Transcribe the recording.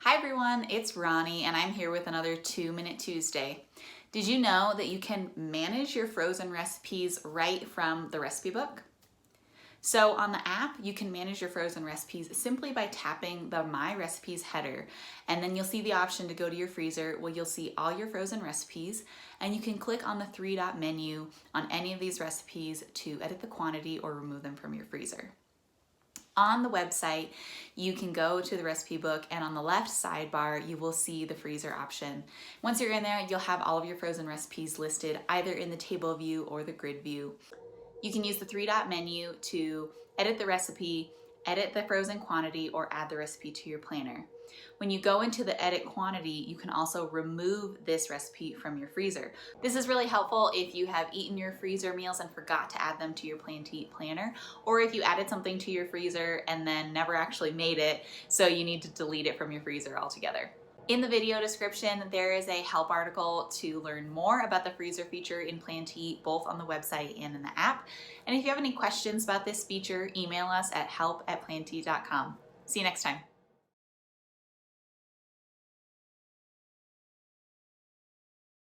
Hi everyone, it's Ronnie and I'm here with another 2-Minute Tuesday. Did you know that you can manage your frozen recipes right from the recipe book? So on the app, you can manage your frozen recipes simply by tapping the My Recipes header, and then you'll see the option to go to your freezer where you'll see all your frozen recipes, and you can click on the three-dot menu on any of these recipes to edit the quantity or remove them from your freezer. On the website, you can go to the recipe book, and on the left sidebar, you will see the freezer option. Once you're in there, you'll have all of your frozen recipes listed either in the table view or the grid view. You can use the three-dot menu to edit the recipe, edit the frozen quantity, or add the recipe to your planner. When you go into the edit quantity, you can also remove this recipe from your freezer. This is really helpful if you have eaten your freezer meals and forgot to add them to your plan to eat planner, or if you added something to your freezer and then never actually made it, so you need to delete it from your freezer altogether. In the video description, there is a help article to learn more about the freezer feature in Plan to Eat, both on the website and in the app. And if you have any questions about this feature, email us at help@plantoeat.com. See you next time.